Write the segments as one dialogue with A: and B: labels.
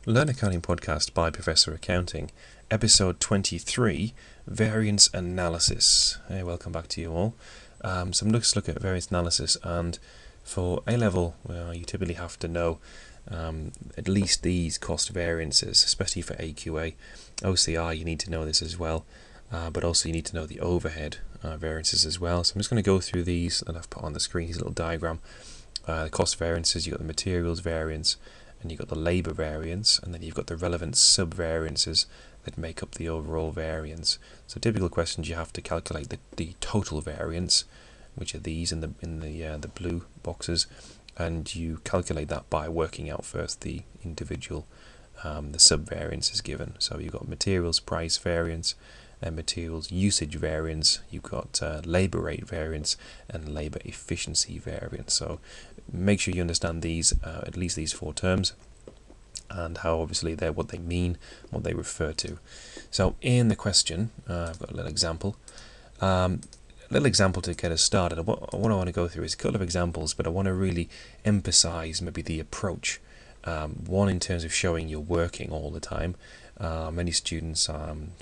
A: Learn Accounting Podcast by Professor Accounting, Episode 23, Variance Analysis. Hey, welcome back to you all. So let's look at variance analysis, and for A-level, you typically have to know at least these cost variances, especially for AQA. OCR, you need to know this as well, but also you need to know the overhead variances as well. So I'm just going to go through these, and I've put on the screen this little diagram. The cost variances, you've got the materials variance, and you've got the labour variance, and then you've got the relevant sub-variances that make up the overall variance. So typical questions, you have to calculate the total variance, which are these in the blue boxes, and you calculate that by working out first the individual the sub-variances given. So you've got materials price variance, and materials usage variance, you've got labour rate variance, and labour efficiency variance. So make sure you understand these, at least these four terms, and how obviously they're what they mean, what they refer to. So in the question, I've got a little example. To get us started. What I want to go through is a couple of examples, but I want to really emphasize maybe the approach. One, in terms of showing you're working all the time. Many students,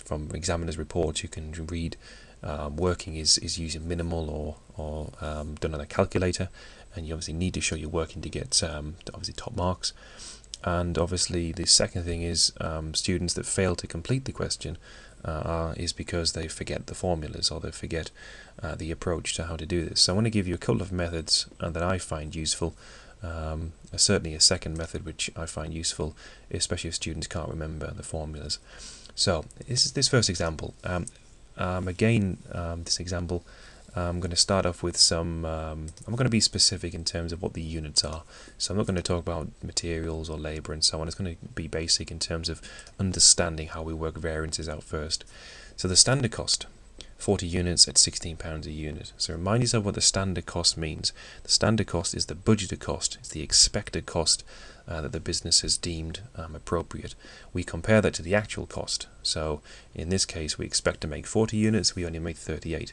A: from examiners' reports, you can read working is using minimal or done on a calculator, and you obviously need to show you're working to get obviously top marks. And obviously the second thing is students that fail to complete the question is because they forget the formulas, or they forget the approach to how to do this. So I want to give you a couple of methods that I find useful. Certainly a second method which I find useful, especially if students can't remember the formulas. So this first example. This example, I'm going to start off with some, I'm going to be specific in terms of what the units are. So I'm not going to talk about materials or labour and so on. It's going to be basic in terms of understanding how we work variances out first. So the standard cost, 40 units at £16 a unit. So remind yourself what the standard cost means. The standard cost is the budgeted cost. It's the expected cost that the business has deemed appropriate. We compare that to the actual cost. So in this case, we expect to make 40 units. We only make 38.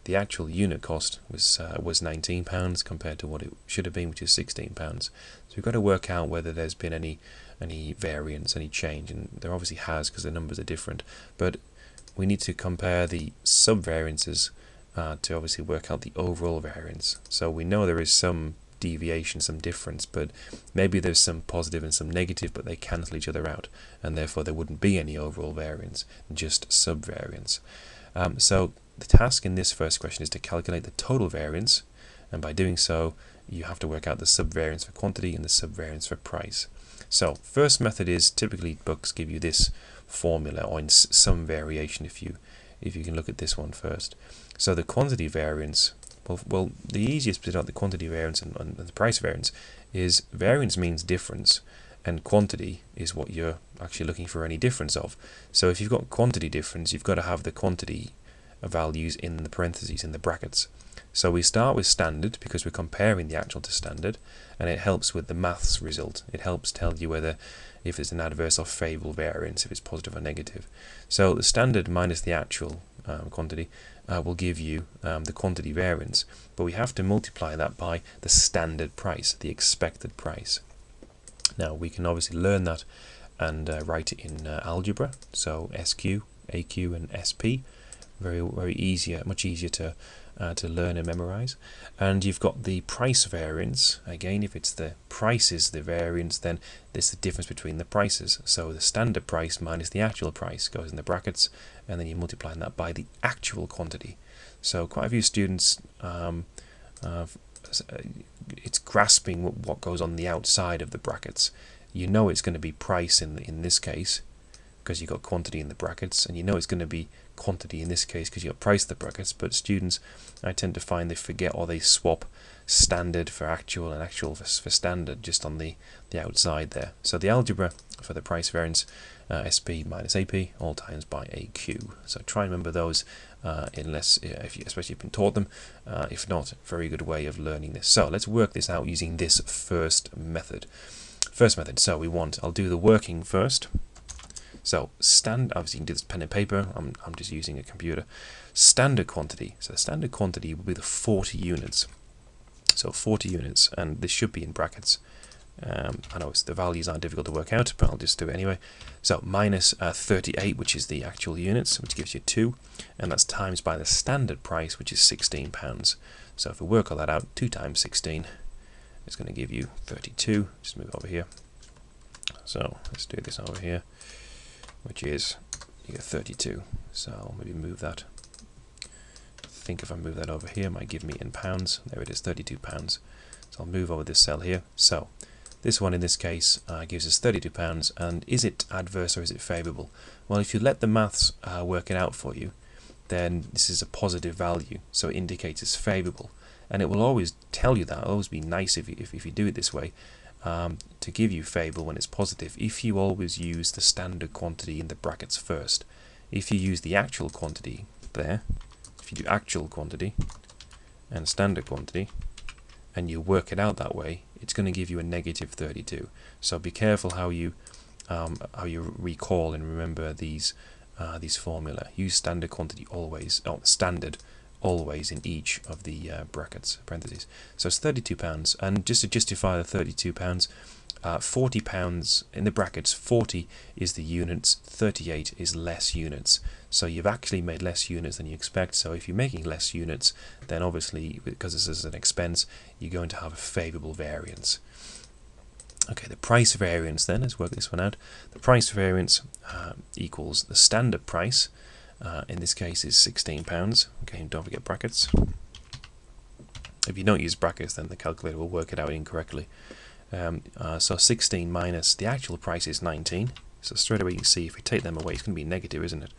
A: The actual unit cost was £19 compared to what it should have been, which is £16. So we've got to work out whether there's been any variance, any change, and there obviously has, because the numbers are different. But we need to compare the sub-variances to obviously work out the overall variance. So we know there is some deviation, some difference, but maybe there's some positive and some negative, but they cancel each other out, and therefore there wouldn't be any overall variance, just sub-variance. So the task in this first question is to calculate the total variance, and by doing so you have to work out the sub-variance for quantity and the sub-variance for price. So first method is, typically books give you this formula, or in some variation if you can look at this one first. So the quantity variance, well the easiest bit about the quantity variance and the price variance is variance means difference, and quantity is what you're actually looking for any difference of. So if you've got quantity difference, you've got to have the quantity values in the parentheses, in the brackets. So we start with standard because we're comparing the actual to standard, and it helps with the maths result. It helps tell you whether if it's an adverse or favourable variance, if it's positive or negative. So the standard minus the actual quantity will give you the quantity variance, but we have to multiply that by the standard price, the expected price. Now we can obviously learn that and write it in algebra. So SQ, AQ, and SP. Very easier, much easier to learn and memorize. And you've got the price variance. Again, if it's the price is the variance, then there's the difference between the prices. So the standard price minus the actual price goes in the brackets, and then you multiply that by the actual quantity. So quite a few students, it's grasping what goes on the outside of the brackets. You know it's going to be price in this case, because you've got quantity in the brackets, and you know it's going to be quantity in this case because you've got price in the brackets. But students, I tend to find, they forget, or they swap standard for actual and actual for standard just on the outside there. So the algebra for the price variance, SP minus AP, all times by AQ. So try and remember those, especially if you've been taught them. If not, very good way of learning this. So let's work this out using this first method. So I'll do the working first. So obviously you can do this pen and paper. I'm just using a computer. Standard quantity. So the standard quantity will be the 40 units. So 40 units, and this should be in brackets. I know the values aren't difficult to work out, but I'll just do it anyway. So minus 38, which is the actual units, which gives you 2, and that's times by the standard price, which is £16. So if we work all that out, 2 times 16 is going to give you 32. Just move over here. So let's do this over here, which is, you get 32. So I'll maybe move that. I think if I move that over here, it might give me in pounds. There it is, £32. So I'll move over this cell here. So this one in this case gives us £32, and is it adverse or is it favourable? Well, if you let the maths work it out for you, then this is a positive value, so it indicates it's favourable, and it will always tell you that. It'll always be nice if you do it this way, to give you favourable when it's positive, if you always use the standard quantity in the brackets first. If you use the actual quantity there, if you do actual quantity and standard quantity, and you work it out that way, it's going to give you a negative 32. So be careful how you recall and remember these formula. Use standard quantity always, standard always in each of the brackets, parentheses. So it's £32, and just to justify the £32, £40 in the brackets. 40 is the units, 38 is less units. So you've actually made less units than you expect. So if you're making less units, then obviously, because this is an expense, you're going to have a favourable variance. Okay, the price variance then, let's work this one out. The price variance equals the standard price, in this case is £16. Okay, and don't forget brackets. If you don't use brackets, then the calculator will work it out incorrectly. So 16 minus the actual price is 19. So straight away you can see if we take them away, it's going to be negative, isn't it?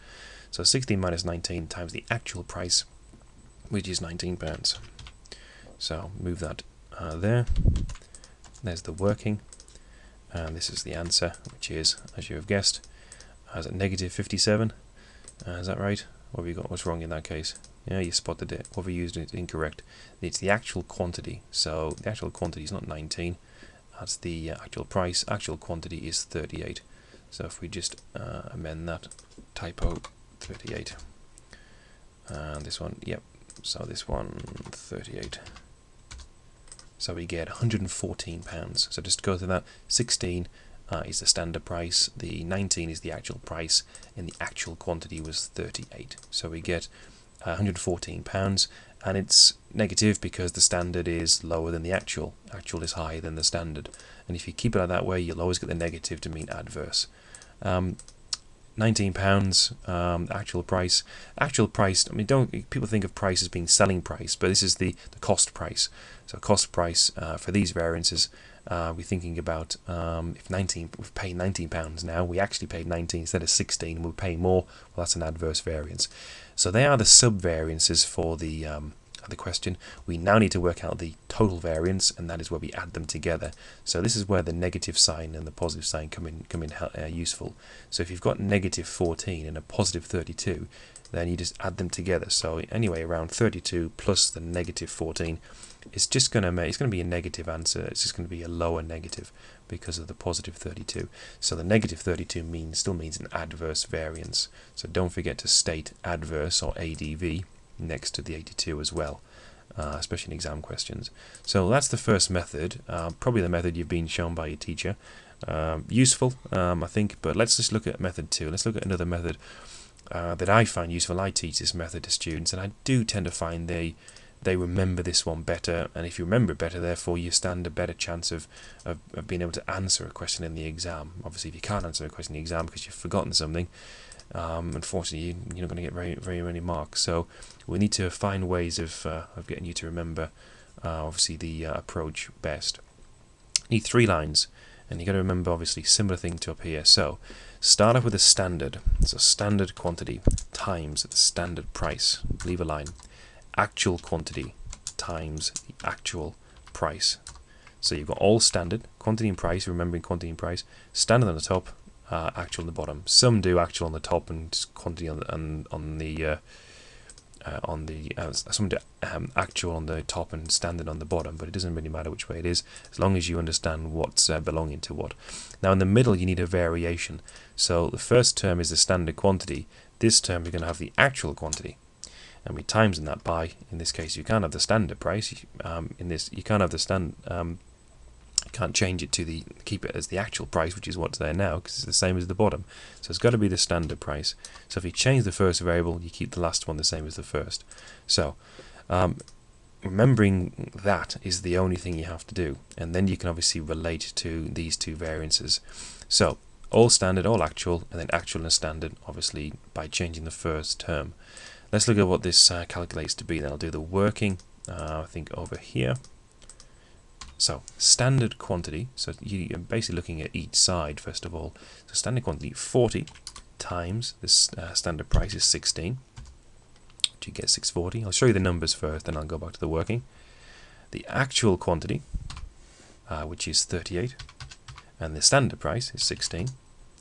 A: So 16 minus 19 times the actual price, which is £19. So move that there. There's the working. And this is the answer, which is, as you have guessed, is it negative 57? Is that right? What have you got? What's wrong in that case? Yeah, you spotted it. What have you used? It incorrect. It's the actual quantity. So the actual quantity is not 19. That's the actual price. Actual quantity is 38. So if we just amend that, typo 38. And this one, yep. So this one, 38. So we get £114. So just to go through that, 16 is the standard price, the 19 is the actual price, and the actual quantity was 38. So we get £114, and it's negative because the standard is lower than the actual. Actual is higher than the standard, and if you keep it that way, you'll always get the negative to mean adverse. £19 actual price. Actual price, I mean, people think of price as being selling price, but this is the cost price. So cost price for these variances, we're thinking about if we've paid £19 now, we actually paid 19 instead of 16, and we're paying more, well, that's an adverse variance. So they are the sub-variances for the question. We now need to work out the total variance, and that is where we add them together. So this is where the negative sign and the positive sign come in useful. So if you've got negative 14 and a positive 32, then you just add them together. So anyway, around 32 plus the negative 14, it's just going to be a negative answer. It's just going to be a lower negative because of the positive 32. So the negative 32 still means an adverse variance. So don't forget to state adverse, or ADV, next to the 82 as well, especially in exam questions. So that's the first method, probably the method you've been shown by your teacher. Useful, I think, but let's just look at method 2. Let's look at another method that I find useful. I teach this method to students, and I do tend to find they remember this one better, and if you remember it better, therefore you stand a better chance of being able to answer a question in the exam. Obviously, if you can't answer a question in the exam because you've forgotten something, unfortunately you're not going to get very many marks. So we need to find ways of getting you to remember obviously the approach best. You need 3 lines, and you've got to remember obviously similar thing to up here. So start off with a standard, so standard quantity times the standard price, leave a line, actual quantity times the actual price. So you've got all standard, quantity and price, remembering quantity and price, standard on the top, actual on the bottom. Some do actual on the top and quantity some do actual on the top and standard on the bottom, but it doesn't really matter which way it is, as long as you understand what's belonging to what. Now in the middle you need a variation. So the first term is the standard quantity. This term you're going to have the actual quantity, and we times that by, in this case you can't have the standard price, you can't have the Can't change it to keep it as the actual price, which is what's there now, because it's the same as the bottom. So it's got to be the standard price. So if you change the first variable, you keep the last one the same as the first. So remembering that is the only thing you have to do, and then you can obviously relate to these two variances. So all standard, all actual, and then actual and standard, obviously by changing the first term. Let's look at what this calculates to be. Then I'll do the working, I think over here. So standard quantity, so you're basically looking at each side first of all. So standard quantity 40 times this standard price is 16. You get 640. I'll show you the numbers first, then I'll go back to the working. The actual quantity, which is 38, and the standard price is 16.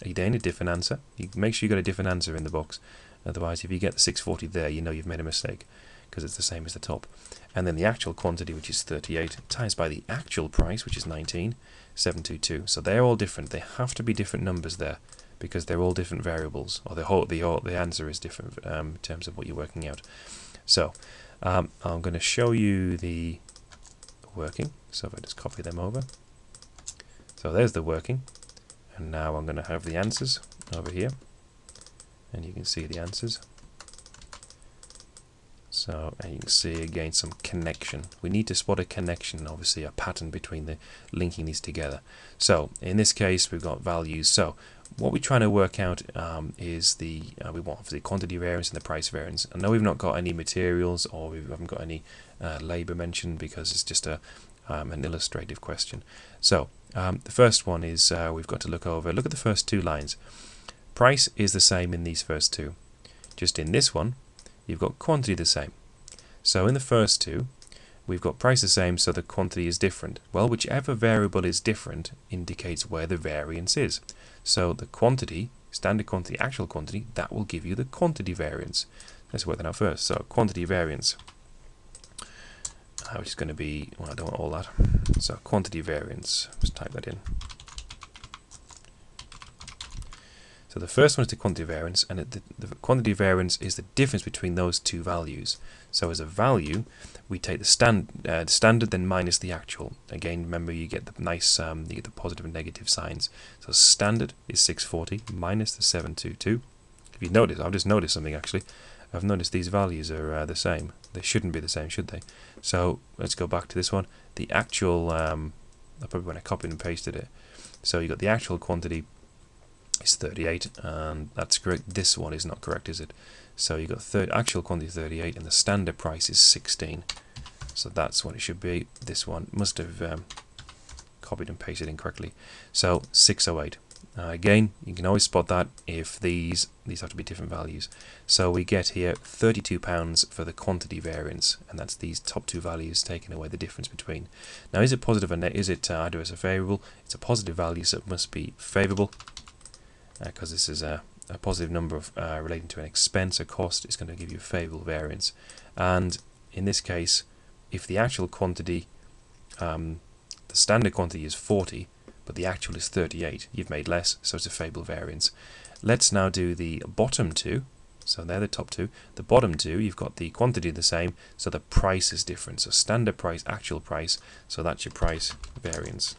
A: Again, a different answer. You make sure you got a different answer in the box. Otherwise, if you get the 640 there, you know you've made a mistake, because it's the same as the top. And then the actual quantity, which is 38, times by the actual price, which is 19,722. So they're all different. They have to be different numbers there, because they're all different variables, or the answer is different in terms of what you're working out. So I'm going to show you the working. So if I just copy them over. So there's the working, and now I'm going to have the answers over here, and you can see the answers. So, and you can see again some connection. We need to spot a connection, obviously a pattern between linking these together. So in this case we've got values. So what we're trying to work out is we want the quantity variance and the price variance. I know we've not got any materials, or we haven't got any labour mentioned, because it's just an illustrative question. So the first one is we've got to look at the first two lines. Price is the same in these first two. Just in this one, you've got quantity the same. So in the first two, we've got price the same, so the quantity is different. Well, whichever variable is different indicates where the variance is. So the quantity, standard quantity, actual quantity, that will give you the quantity variance. Let's work that out first. So quantity variance, which is going to be, well, I don't want all that. So quantity variance, let's type that in. So the first one is the quantity variance, and the quantity variance is the difference between those two values. So as a value, we take the standard, then minus the actual. Again, remember you get the nice, you get the positive and negative signs. So standard is 640 minus the 722. If you notice, I've just noticed something actually. I've noticed these values are the same. They shouldn't be the same, should they? So let's go back to this one. The actual, I probably when I copied and pasted it. So you got the actual quantity is 38, and that's correct. This one is not correct, is it? So you got actual quantity 38, and the standard price is 16. So that's what it should be. This one must have copied and pasted incorrectly. So 608. Again, you can always spot that if these have to be different values. So we get here £32 for the quantity variance, and that's these top two values taking away the difference between. Now, is it positive or is it adverse or favourable? It's a positive value, so it must be favourable, because this is a positive number of, relating to an expense or cost. Is going to give you a favourable variance. And in this case, if the actual quantity, the standard quantity is 40, but the actual is 38, you've made less, so it's a favourable variance. Let's now do the bottom two. So they're the top two. The bottom two, you've got the quantity the same, so the price is different. So standard price, actual price, so that's your price variance.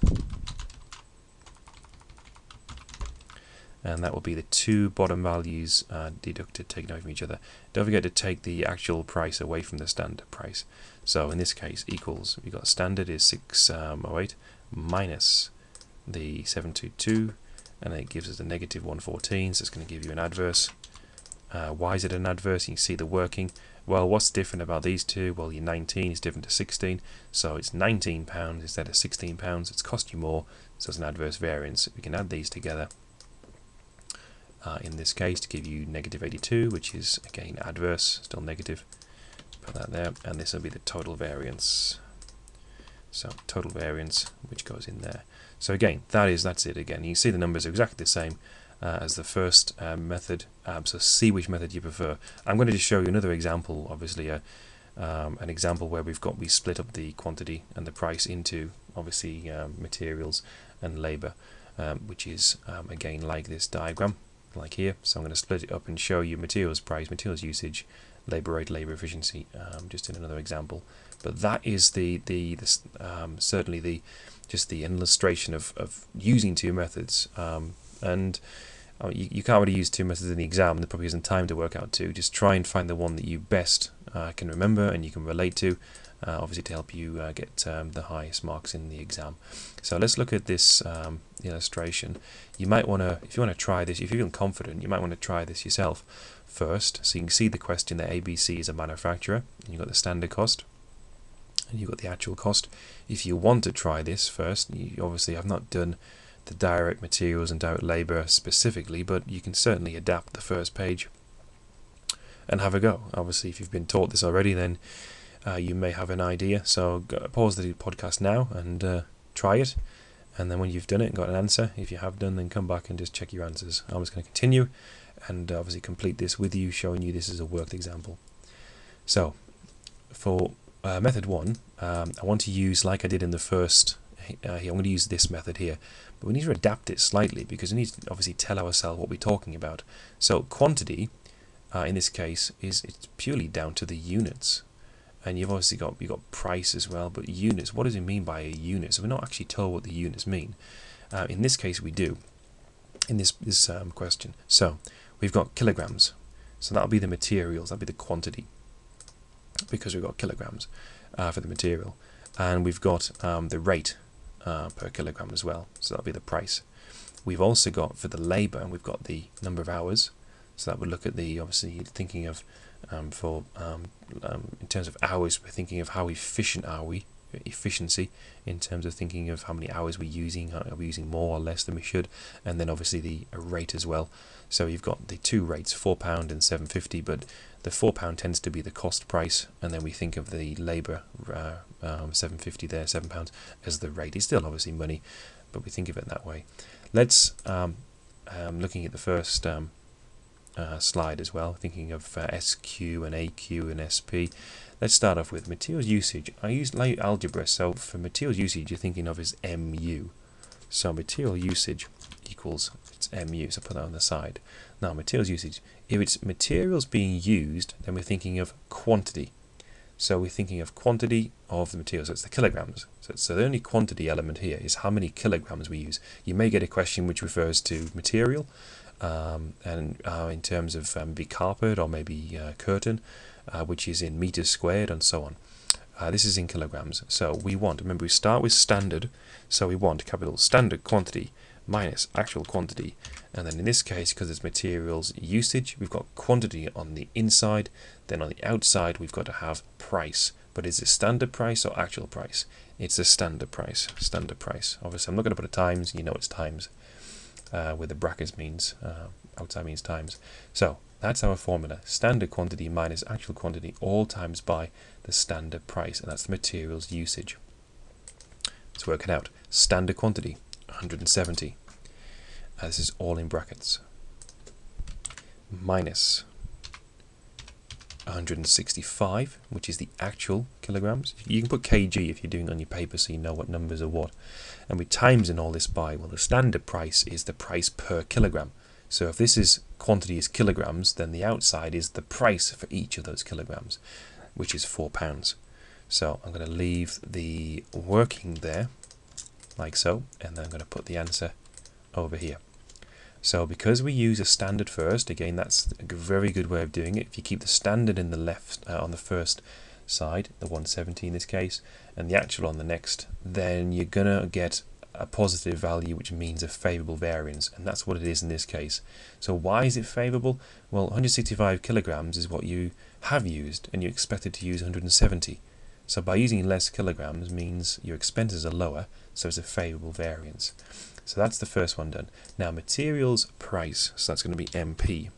A: And that will be the two bottom values deducted, taken away from each other. Don't forget to take the actual price away from the standard price. So in this case, equals, we got standard is 608 minus the 722, and it gives us a negative 114, so it's going to give you an adverse. Why is it an adverse? You can see the working. Well, what's different about these two? Well, your 19 is different to 16, so it's £19 instead of £16. It's cost you more, so it's an adverse variance. We can add these together. In this case, to give you negative 82, which is again adverse, still negative. Put that there, and this will be the total variance. So total variance, which goes in there. So again, that's it. Again, you see the numbers are exactly the same as the first method. So see which method you prefer. I'm going to just show you another example. Obviously, an example where we split up the quantity and the price into obviously materials and labour, which is again like this diagram. Like here, so I'm going to split it up and show you materials price, materials usage, labour rate, labour efficiency, just in another example. But that is certainly the just the illustration of using two methods. And you can't really use two methods in the exam. There probably isn't time to work out two. Just try and find the one that you best can remember and you can relate to, obviously to help you get the highest marks in the exam. So let's look at this illustration. You might want to, if you want to try this, if you feel confident, you might want to try this yourself first. So you can see the question that ABC is a manufacturer, and you've got the standard cost, and you've got the actual cost. If you want to try this first, you obviously have not done the direct materials and direct labour specifically, but you can certainly adapt the first page and have a go. Obviously, if you've been taught this already, then you may have an idea. So pause the podcast now and try it, and then when you've done it and got an answer, if you have done, then come back and just check your answers. I'm just going to continue and obviously complete this with you, showing you this is a worked example. So for method 1, I want to use, like I did in the first here, I'm going to use this method here, but we need to adapt it slightly because we need to obviously tell ourselves what we're talking about. So quantity in this case it's purely down to the units, and you've obviously got price as well, but units, what does it mean by a unit? So we're not actually told what the units mean. In this case we do, in this question. So we've got kilograms, so that'll be the materials, that'll be the quantity, because we've got kilograms for the material, and we've got the rate per kilogram as well, so that'll be the price. We've also got, for the labour, we've got the number of hours, so that would look at the, obviously thinking of in terms of hours, we're thinking of how efficient are we, efficiency, in terms of thinking of how many hours we're using, are we using more or less than we should, and then obviously the rate as well. So you've got the two rates, £4 and £7.50, but the £4 tends to be the cost price, and then we think of the labour, £7.50 there, £7 as the rate. It's still obviously money, but we think of it that way. Let's looking at the first slide as well, thinking of SQ and AQ and SP. Let's start off with materials usage. I use light algebra, so for materials usage you're thinking of as MU. So material usage equals, it's MU, so put that on the side. Now materials usage, if it's materials being used, then we're thinking of quantity. So we're thinking of quantity of the materials, so it's the kilograms. So the only quantity element here is how many kilograms we use. You may get a question which refers to material, and in terms of maybe carpet or maybe curtain, which is in meters squared and so on. This is in kilograms. So we want, remember we start with standard, so we want capital standard quantity minus actual quantity, and then in this case, because it's materials usage, we've got quantity on the inside, then on the outside we've got to have price. But is it standard price or actual price? It's a standard price. Standard price. Obviously I'm not going to put a times, you know it's times, where the brackets means outside means times. So that's our formula, standard quantity minus actual quantity, all times by the standard price, and that's the materials usage. Let's work it out. Standard quantity 170, this is all in brackets, minus 165, which is the actual kilograms. You can put kg if you're doing it on your paper so you know what numbers are what, and we times in all this by, well, the standard price is the price per kilogram. So if this is quantity is kilograms, then the outside is the price for each of those kilograms, which is £4. So I'm going to leave the working there like so, and then I'm going to put the answer over here. So because we use a standard first, again that's a very good way of doing it. If you keep the standard in the left on the first side, the 170 in this case, and the actual on the next, then you're gonna get a positive value, which means a favourable variance, and that's what it is in this case. So why is it favourable? Well, 165 kilograms is what you have used, and you're expected to use 170. So by using less kilograms means your expenses are lower, so it's a favourable variance. So that's the first one done. Now materials price, so that's going to be MP.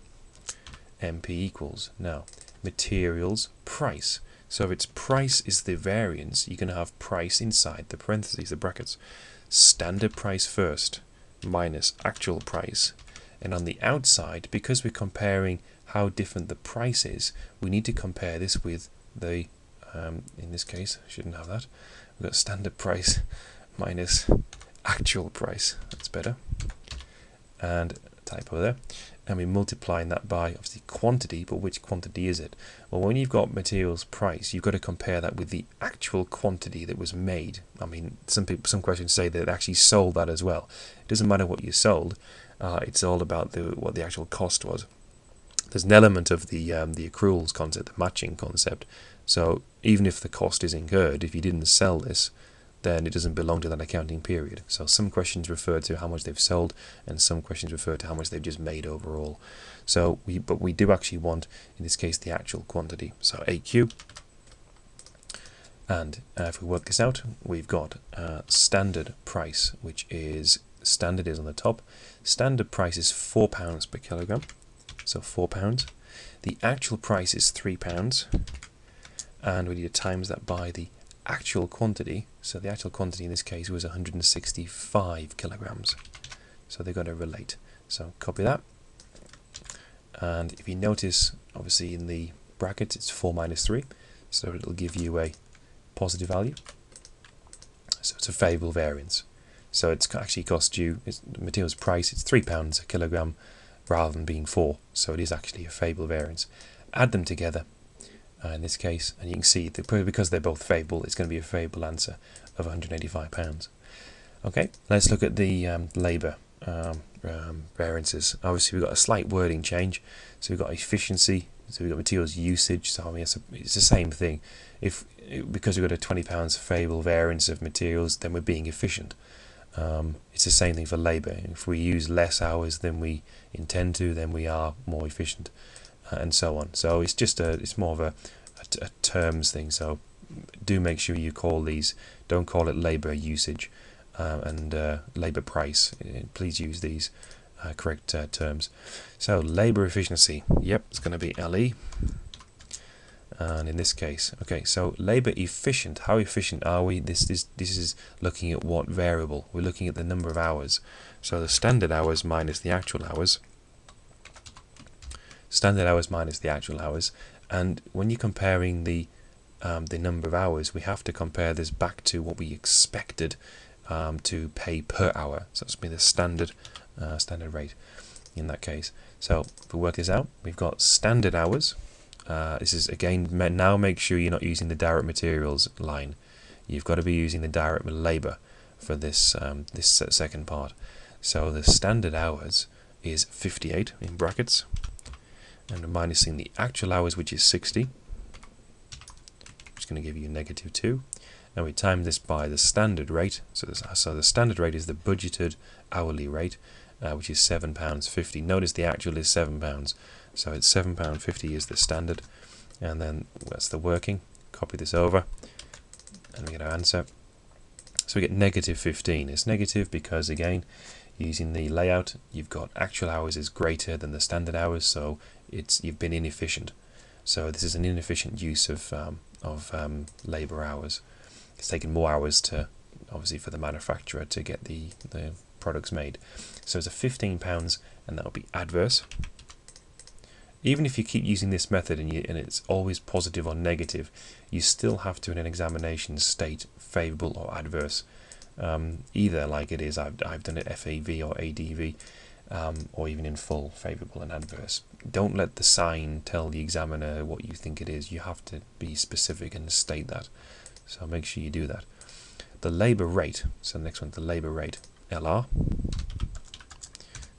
A: MP equals, now materials price. So if its price is the variance, you're going to have price inside the parentheses, the brackets. Standard price first, minus actual price. And on the outside, because we're comparing how different the price is, we need to compare this with the, in this case, I shouldn't have that. We've got standard price minus actual price. That's better. And typo there, and we're multiplying that by obviously quantity, but which quantity is it? Well, when you've got materials price, you've got to compare that with the actual quantity that was made. I mean, some questions say that they actually sold that as well. It doesn't matter what you sold, it's all about what the actual cost was. There's an element of the accruals concept, the matching concept. So even if the cost is incurred, if you didn't sell this, then it doesn't belong to that accounting period. So some questions refer to how much they've sold, and some questions refer to how much they've just made overall. So but we do actually want, in this case, the actual quantity. So AQ, and if we work this out, we've got standard price, which is standard is on the top. Standard price is £4 per kilogram, so £4. The actual price is £3, and we need to times that by the actual quantity. So the actual quantity in this case was 165 kilograms. So they've got to relate. So copy that. And if you notice, obviously in the brackets it's 4 minus 3, so it'll give you a positive value. So it's a favourable variance. So it's actually cost you, the materials price, it's £3 a kilogram rather than being 4. So it is actually a favourable variance. Add them together. In this case, and you can see that because they're both favourable, it's going to be a favourable answer of £185. Okay, let's look at the labour variances. Obviously, we've got a slight wording change. So we've got efficiency, so we've got materials usage. So I mean, it's the same thing. Because we've got a £20 favourable variance of materials, then we're being efficient. It's the same thing for labour. If we use less hours than we intend to, then we are more efficient. And so on. So it's just it's more of a terms thing. So do make sure you call these, don't call it labour usage and labour price. Please use these correct terms. So labour efficiency, yep, it's going to be LE. And in this case, okay, so labour efficient, how efficient are we? This is looking at what variable? We're looking at the number of hours. So the standard hours minus the actual hours. Standard hours minus the actual hours, and when you're comparing the number of hours, we have to compare this back to what we expected to pay per hour. So it's going to be the standard rate in that case. So if we work this out, we've got standard hours. This is again, now make sure you're not using the direct materials line. You've got to be using the direct labour for this this second part. So the standard hours is 58 in brackets. And we're minusing the actual hours, which is 60, which is going to give you -2. And we time this by the standard rate. So the standard rate is the budgeted hourly rate, which is £7.50. Notice the actual is £7, so it's £7.50 is the standard. And then that's the working. Copy this over, and we get our answer. So we get -15. It's negative because, again, using the layout, you've got actual hours is greater than the standard hours, so you've been inefficient. So this is an inefficient use of labour hours. It's taken more hours to, obviously, for the manufacturer to get the products made. So it's a £15, and that'll be adverse. Even if you keep using this method and it's always positive or negative, you still have to, in an examination, state favourable or adverse. Either like it is, I've done it FAV or ADV, or even in full, favourable and adverse. Don't let the sign tell the examiner what you think it is. You have to be specific and state that. So make sure you do that. The labour rate, so the next one, the labour rate, LR.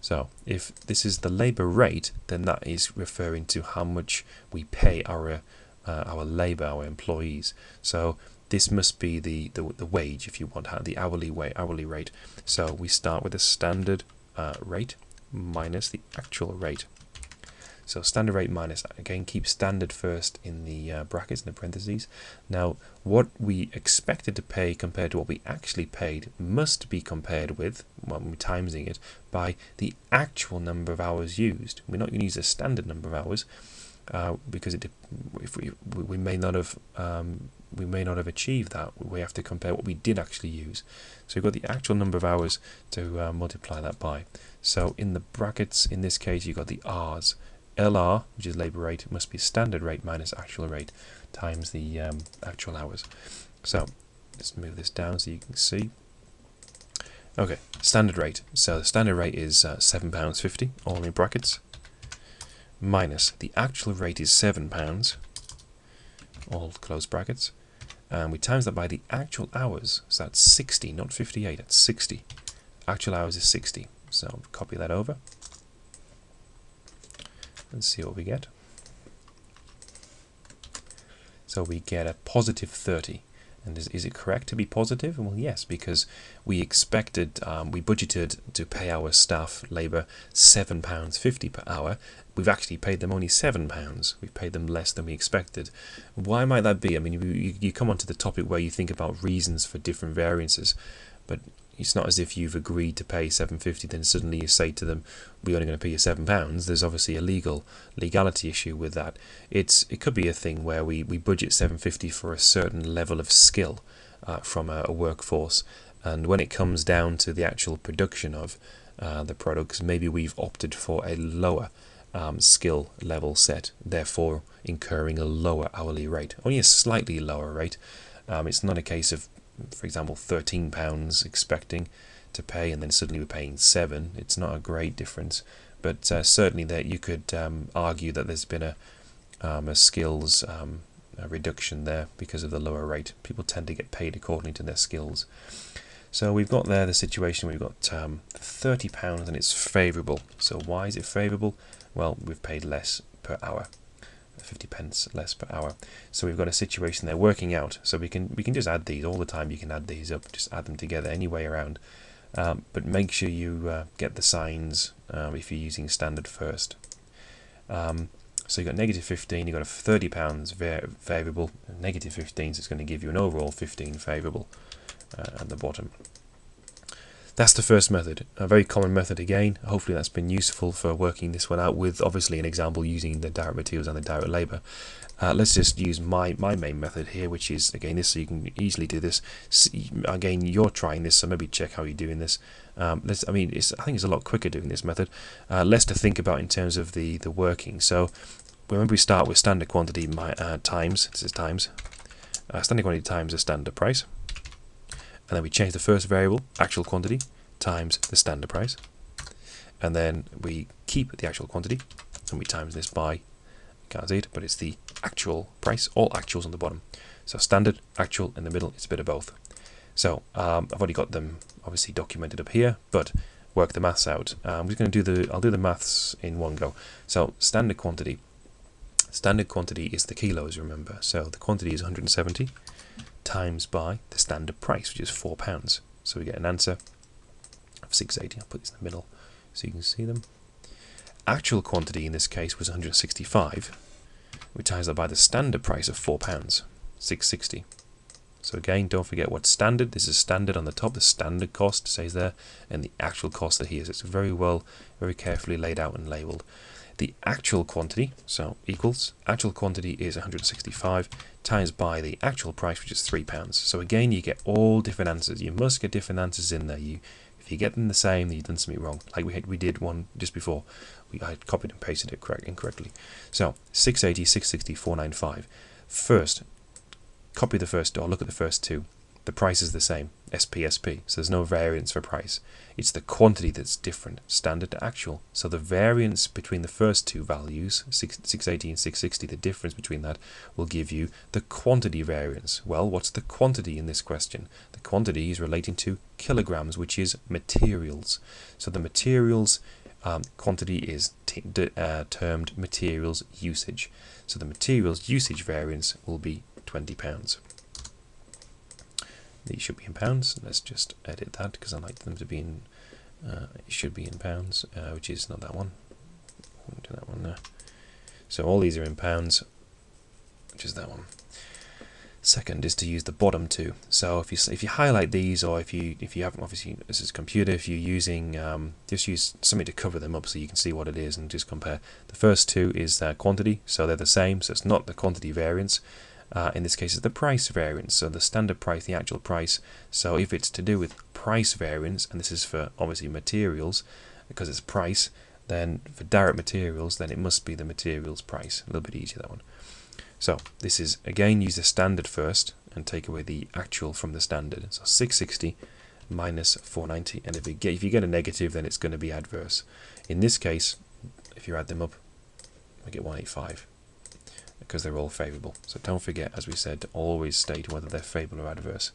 A: So if this is the labour rate, then that is referring to how much we pay our labour, our employees. So this must be the wage, if you want, the hourly rate. So we start with the standard rate minus the actual rate. So standard rate minus, again, keep standard first in the brackets, in the parentheses. Now, what we expected to pay compared to what we actually paid must be compared with, when we're timesing it, by the actual number of hours used. We're not going to use a standard number of hours because if we may not have achieved that. We have to compare what we did actually use. So we've got the actual number of hours to multiply that by. So in the brackets, in this case, you've got the R's. LR, which is labour rate, must be standard rate minus actual rate times the actual hours. So let's move this down so you can see. Okay, standard rate. So the standard rate is £7.50, all in brackets, minus the actual rate is £7, all close brackets, and we times that by the actual hours, so that's 60, not 58, that's 60. Actual hours is 60, so copy that over and see what we get. So we get a positive 30. And is it correct to be positive? Well, yes, because we expected, we budgeted to pay our staff labour £7.50 per hour. We've actually paid them only £7. We've paid them less than we expected. Why might that be? I mean, you come on to the topic where you think about reasons for different variances, but it's not as if you've agreed to pay £7.50, then suddenly you say to them, we're only going to pay you £7. There's obviously a legality issue with that. It could be a thing where we budget £7.50 for a certain level of skill from a workforce, and when it comes down to the actual production of the products, maybe we've opted for a lower skill level set, therefore incurring a lower hourly rate, only a slightly lower rate. It's not a case of, for example, £13 expecting to pay and then suddenly we're paying £7. It's not a great difference, but certainly that you could argue that there's been a skills reduction there because of the lower rate. People tend to get paid according to their skills. So we've got there the situation, we've got £30 and it's favourable. So why is it favourable? Well, we've paid less per hour. 50 pence less per hour. So we've got a situation there working out. So we can just add these all the time. You can add these up, just add them together any way around. But make sure you get the signs if you're using standard first. So you've got negative 15, you've got a £30 favourable, negative 15, so it's going to give you an overall 15 favourable at the bottom. That's the first method, a very common method again. Hopefully that's been useful for working this one out with obviously an example using the direct materials and the direct labour. Let's just use my main method here, which is again this, so you can easily do this. Again, you're trying this, so maybe check how you're doing this. I think it's a lot quicker doing this method. Less to think about in terms of the working. So remember we start with standard quantity times, this is times, standard quantity times the standard price. And then we change the first variable, actual quantity, times the standard price. And then we keep the actual quantity, and we times this by, can't see it, but it's the actual price, all actuals on the bottom. So standard, actual, in the middle, it's a bit of both. So I've already got them obviously documented up here, but work the maths out. I'm just going to I'll do the maths in one go. So standard quantity is the kilos, remember. So the quantity is 170. Times by the standard price, which is £4. So we get an answer of 680. I'll put this in the middle so you can see them. Actual quantity in this case was 165. We times that by the standard price of £4, 660. So again, don't forget what's standard. This is standard on the top. The standard cost stays there, and the actual cost are here. So it's very carefully laid out and labelled. The actual quantity, so equals, actual quantity is 165 times by the actual price, which is £3. So again, you get all different answers. You must get different answers in there. If you get them the same, then you've done something wrong. Like we did one just before. I copied and pasted it incorrectly. So 680, 660, 495. First, copy the first, or look at the first two. The price is the same, SP, so there's no variance for price. It's the quantity that's different, standard to actual. So the variance between the first two values, 680 and 660, the difference between that will give you the quantity variance. Well, what's the quantity in this question? The quantity is relating to kilograms, which is materials. So the materials quantity is termed materials usage. So the materials usage variance will be £20. These should be in pounds. Let's just edit that because I like them to be in. It should be in pounds, which is not that one. We'll do that one there. So all these are in pounds, which is that one. Second is to use the bottom two. So if you highlight these, or if you haven't, obviously this is a computer. If you're using, just use something to cover them up so you can see what it is and just compare. The first two is quantity, so they're the same. So it's not the quantity variance. In this case, it's the price variance, so the standard price, the actual price. So if it's to do with price variance, and this is for obviously materials, because it's price, then for direct materials, then it must be the materials price. A little bit easier, that one. So this is, again, use the standard first and take away the actual from the standard. So 660 minus 490, and if you get a negative, then it's going to be adverse. In this case, if you add them up, we get 185 because they're all favourable. So don't forget, as we said, to always state whether they're favourable or adverse.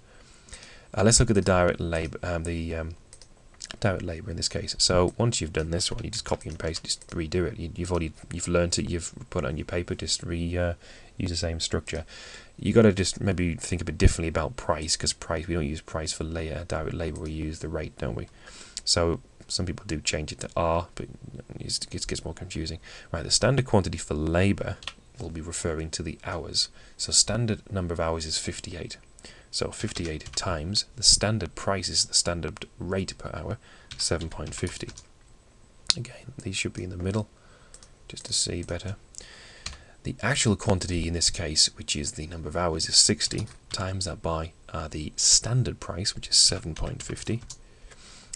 A: Let's look at the direct labour. Direct labour in this case. So once you've done this one, you just copy and paste, just redo it. You've learnt it, you've put it on your paper, just use the same structure. You got to just maybe think a bit differently about price, because price, we don't use price for direct labour, we use the rate, don't we? So some people do change it to R, but it gets more confusing. Right, the standard quantity for labour will be referring to the hours. So standard number of hours is 58. So 58 times the standard price is the standard rate per hour, 7.50. Again, these should be in the middle, just to see better. The actual quantity in this case, which is the number of hours, is 60. Times that by the standard price, which is 7.50,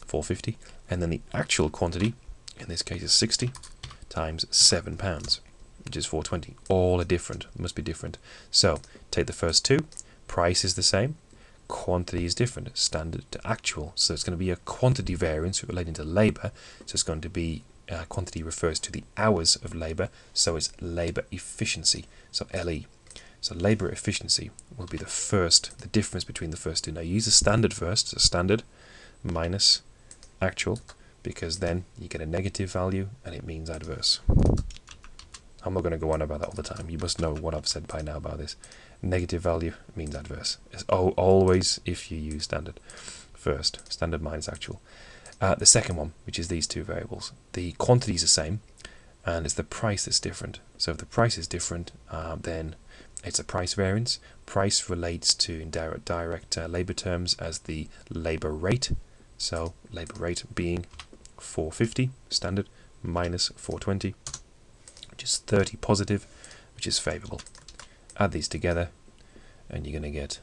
A: 450. And then the actual quantity, in this case, is 60 times £7, which is 420. All are different, must be different. So take the first two. Price is the same, quantity is different, standard to actual. So it's going to be a quantity variance relating to labour. So it's going to be quantity refers to the hours of labour, so it's labour efficiency. So LE. So labour efficiency will be the difference between the first two. Now use the standard first, so standard minus actual, because then you get a negative value and it means adverse. I'm not going to go on about that all the time. You must know what I've said by now about this. Negative value means adverse. It's always if you use standard first, standard minus actual. The second one, which is these two variables, the quantity is the same, and it's the price that's different. So if the price is different, then it's a price variance. Price relates to in direct labour terms as the labour rate. So labour rate being 450 standard minus 420, which is 30 positive, which is favourable. Add these together and you're going to get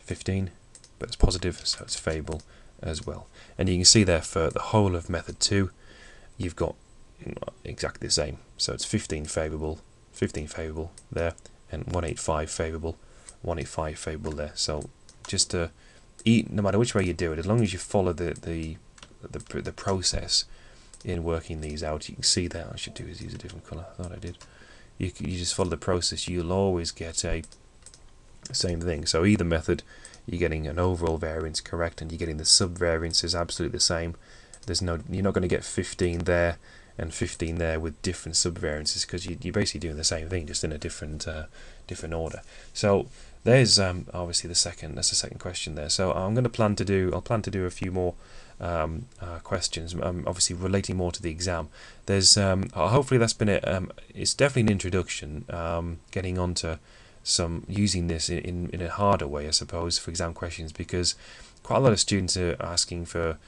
A: 15, but it's positive, so it's favourable as well. And you can see there for the whole of method 2, you've got exactly the same. So it's 15 favourable there, and 185 favourable, 185 favourable there. So just to no matter which way you do it, as long as you follow the process in working these out, you can see that. I should do is use a different colour. I thought I did. You just follow the process, you'll always get a same thing. So either method, you're getting an overall variance correct, and you're getting the subvariances absolutely the same. You're not going to get 15 there and 15 there with different subvariances, because you're basically doing the same thing, just in a different order. So there's obviously that's the second question there. So I'll plan to do a few more questions, obviously relating more to the exam. There's hopefully that's been it. It's definitely an introduction, getting onto some using this in a harder way, I suppose, for exam questions, because quite a lot of students are asking for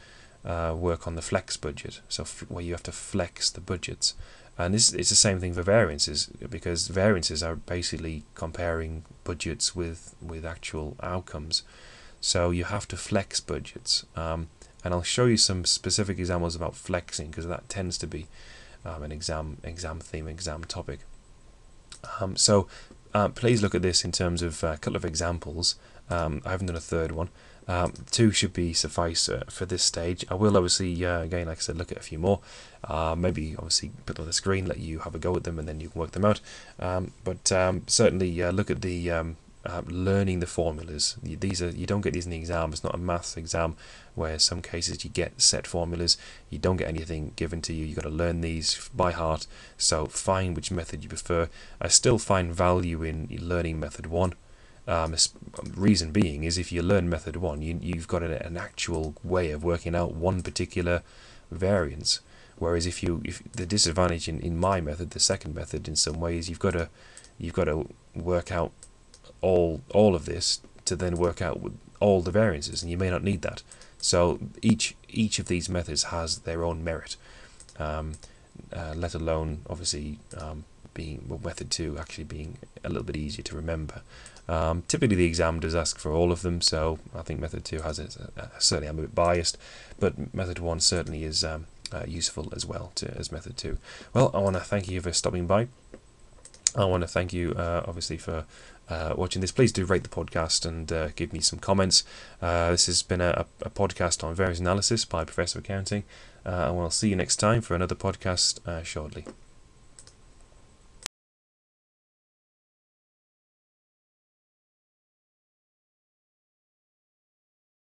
A: work on the flex budget, so where you have to flex the budgets. And it's the same thing for variances, because variances are basically comparing budgets with actual outcomes. So you have to flex budgets. And I'll show you some specific examples about flexing, because that tends to be an exam theme, exam topic. So please look at this in terms of a couple of examples. I haven't done a third one. 2 should be suffice for this stage. I will obviously, again, like I said, look at a few more. Maybe obviously put them on the screen, let you have a go at them, and then you can work them out. But certainly look at the learning the formulas. You don't get these in the exam. It's not a maths exam where some cases you get set formulas. You don't get anything given to you. You've got to learn these by heart. So find which method you prefer. I still find value in learning method 1. Reason being is if you learn method 1, you've got an actual way of working out one particular variance. Whereas if the disadvantage in my method, the second method, in some ways, you've got to work out all of this to then work out with all the variances, and you may not need that. So each of these methods has their own merit, let alone obviously method 2 actually being a little bit easier to remember. Typically the exam does ask for all of them, so I think method 2 has it. Certainly I'm a bit biased, but method 1 certainly is useful as well as method 2. Well, I want to thank you for stopping by. I want to thank you obviously for watching this, please do rate the podcast and give me some comments. This has been a podcast on variance analysis by Professor of Accounting, and we'll see you next time for another podcast shortly.